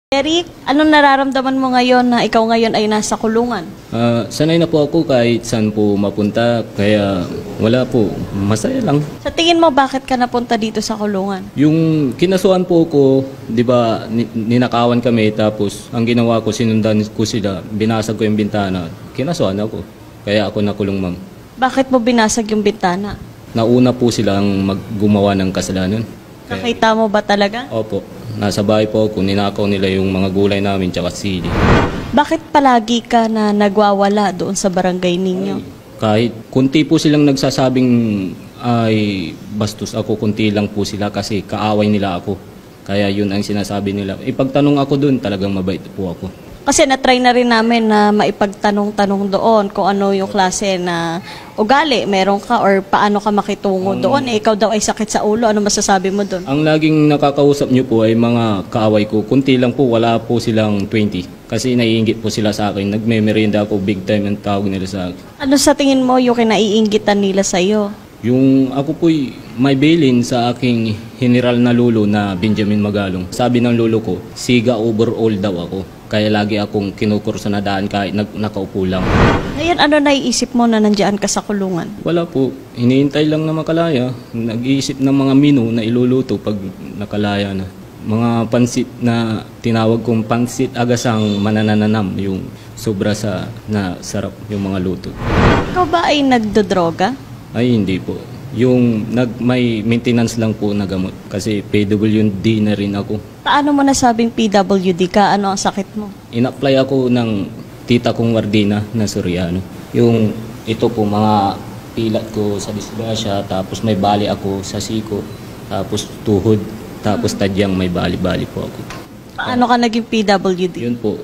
Eric, anong nararamdaman mo ngayon na ikaw ngayon ay nasa kulungan? Sanay na po ako kahit saan po mapunta, kaya wala po, masaya lang. Sa tingin mo, bakit ka napunta dito sa kulungan? Yung kinasuhan po ko, di ba, ninakawan kami, tapos ang ginawa ko, sinundan ko sila, binasag ko yung bintana, kinasuhan ako. Kaya ako nakulong, ma'am. Bakit mo binasag yung bintana? Nauna po silang gumawa ng kasalanan. Nakita mo ba talaga? Opo. Nasa bahay po ako, ninakaw nila yung mga gulay namin tsaka sili. Bakit palagi ka na nagwawala doon sa barangay ninyo? Kahit kunti po silang nagsasabing ay bastos ako, kunti lang po sila kasi kaaway nila ako. Kaya yun ang sinasabi nila. Ipagtanong ako doon, talagang mabait po ako. Kasi na-try na rin namin na maipagtanong-tanong doon kung ano yung klase na ugali meron ka or paano ka makitungo doon. Ikaw daw ay sakit sa ulo. Ano masasabi mo doon? Ang laging nakakausap nyo po ay mga kaaway ko. Kunti lang po, wala po silang 20. Kasi naiinggit po sila sa akin. Nagme-merienda ako, big time ang tawag nila sa akin. Ano sa tingin mo yung kinaiinggitan nila sa'yo? Yung ako po'y may bilin sa aking general na lolo na Benjamin Magalong. Sabi ng lolo ko, siga overall daw ako. Kaya lagi akong kinukurso na daan kahit nakaupo lang. Ngayon, ano naiisip mo na nandiyan ka sa kulungan? Wala po. Hinihintay lang na makalaya. Nag-iisip ng mga menu na iluluto pag nakalaya na. Mga pansit na tinawag kong pansit agasang manananam. Yung sobra sa na sarap yung mga luto. Ikaw ba ay nagdodroga? Ay hindi po. Yung may maintenance lang po na gamot. Kasi PWD na rin ako. Paano mo nasabing PWD ka? Ano ang sakit mo? In-apply ako ng tita kong wardina na Soriano. Yung ito po mga pilat ko sa disgrasya, tapos may bali ako sa siko, tapos tuhod, tapos tadyang may bali-bali po ako. Paano ka naging PWD? Yun po,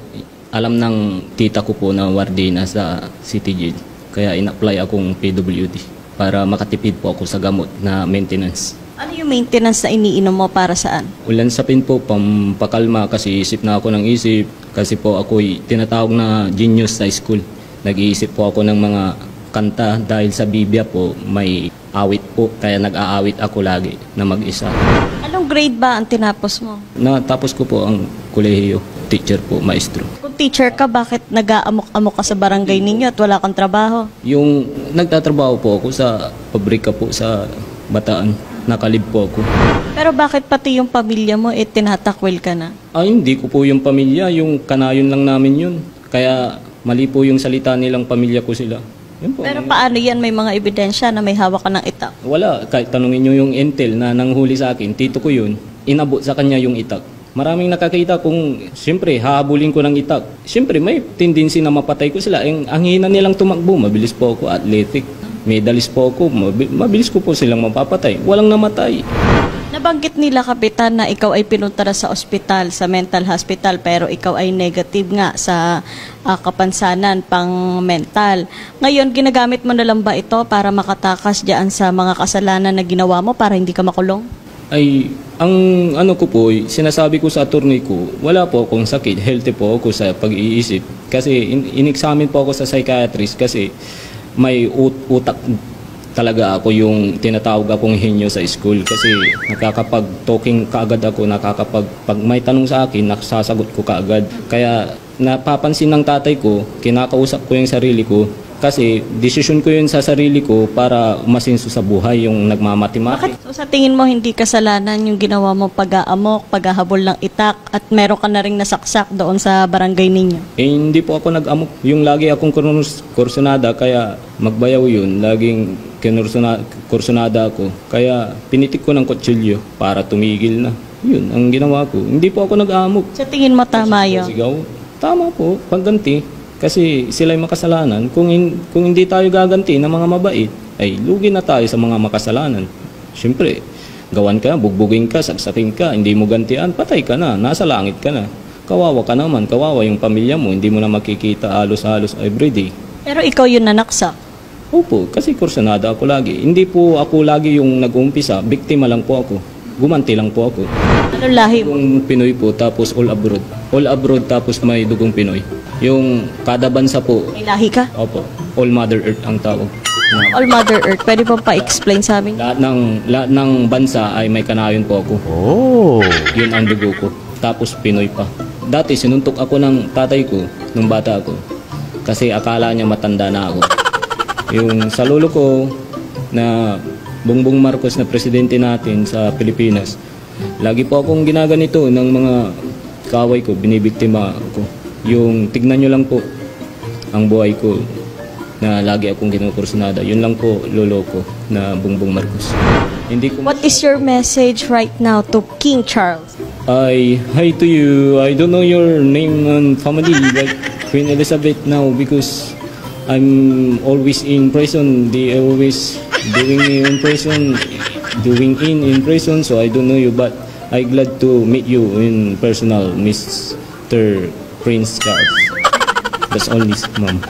alam ng tita ko po na wardina sa City Jail. Kaya in-apply akong PWD para makatipid po ako sa gamot na maintenance. Ano yung maintenance na iniinom mo para saan? Ulansapin po, pampakalma kasi isip na ako ng isip. Kasi po ako'y tinatawag na genius sa school. Nag-iisip po ako ng mga kanta dahil sa Biblia po may awit po. Kaya nag-aawit ako lagi na mag-isa. Anong grade ba ang tinapos mo? Natapos ko po ang kolehiyo. Teacher po, maestro. Kung teacher ka, bakit nag-aamok-amok ka sa barangay ninyo at wala kang trabaho? Yung nagtatrabaho po ako sa pabrika po sa Bataan. Nakalib po ako. Pero bakit pati yung pamilya mo tinatakwil ka na? Ay, hindi ko po yung pamilya. Yung kanayon lang namin yun. Kaya mali po yung salita nilang pamilya ko sila. Yun po. Pero paano yan? May mga ebidensya na may hawak ka ng itak? Wala. Kahit tanungin nyo yung intel na nanghuli sa akin, tito ko yun, inabot sa kanya yung itak. Maraming nakakita kung, siyempre, hahabulin ko ng itak. Siyempre, may tendency na mapatay ko sila. Ang hina nilang tumakbo, mabilis po ako, athletic. Medalist po ako, mabilis ko po silang mapapatay. Walang namatay. Nabanggit nila, Kapitan, na ikaw ay pinunta na sa ospital, sa mental hospital, pero ikaw ay negative nga sa kapansanan pang mental. Ngayon, ginagamit mo na lang ba ito para makatakas diyan sa mga kasalanan na ginawa mo para hindi ka makulong? Ay, ang ano ko po, sinasabi ko sa attorney ko, wala po akong sakit, healthy po ako sa pag-iisip. Kasi in-examine po ako sa psychiatrist kasi may utak talaga ako, yung tinatawag akong henyo sa school. Kasi nakakapag-talking kaagad ako, pag may tanong sa akin, nakasasagot ko kaagad. Kaya napapansin ng tatay ko, kinakausap ko yung sarili ko. Kasi desisyon ko yun sa sarili ko para umasenso sa buhay, yung nagmamatimati. So, sa tingin mo hindi kasalanan yung ginawa mo pag-aamok, paghahabol ng itak at meron ka na ring nasaksak doon sa barangay ninyo? Eh, hindi po ako nag-amok. Yung lagi akong kursunada, kaya magbayaw yun. Laging kursunada ako. Kaya pinitik ko ng kutsilyo para tumigil na. Yun ang ginawa ko. Hindi po ako nag-amok. Sa tingin mo tama yun? Tama po, pagganti. Kasi sila'y makasalanan. Kung hindi tayo gaganti ng mga mabait, ay lugi na tayo sa mga makasalanan. Siyempre, gawan ka, bugbugin ka, saksakin ka, hindi mo gantian, patay ka na, nasa langit ka na. Kawawa ka naman, kawawa yung pamilya mo, hindi mo na makikita halos-halos everyday. Pero ikaw yun nanaksak? Opo, kasi kursunada ako lagi. Hindi po ako lagi yung nag-uumpisa, biktima lang po ako. Gumanti lang po ako. Ano lahi mo? Yung Pinoy po, tapos all abroad. All abroad, tapos may dugong Pinoy. Yung kada bansa po. May lahi ka? Opo, all Mother Earth ang tawag. All Mother Earth. Pwede po pa-explain sa amin? Lahat ng bansa ay may kanayon po ako. Oh. Yun ang dugo ko. Tapos Pinoy pa. dati sinuntok ako ng tatay ko nung bata ako kasi akala niya matanda na ako. Yung sa lolo ko na Bongbong Marcos na presidente natin sa Pilipinas, lagi po akong ginaganito ng mga kaaway ko, binibiktima ko. Yung tignan nyo lang po ang buhay ko na lagi akong kinukursunada. Yun lang po lolo ko na Bongbong Marcos. Hindi ko What is your message right now to King Charles? Hi to you. I don't know your name and family like Queen Elizabeth now because I'm always in prison. They always doing me in prison, in prison. So I don't know you, but I glad to meet you in personal, Mr. Prince Charles. That's all, Ma'am.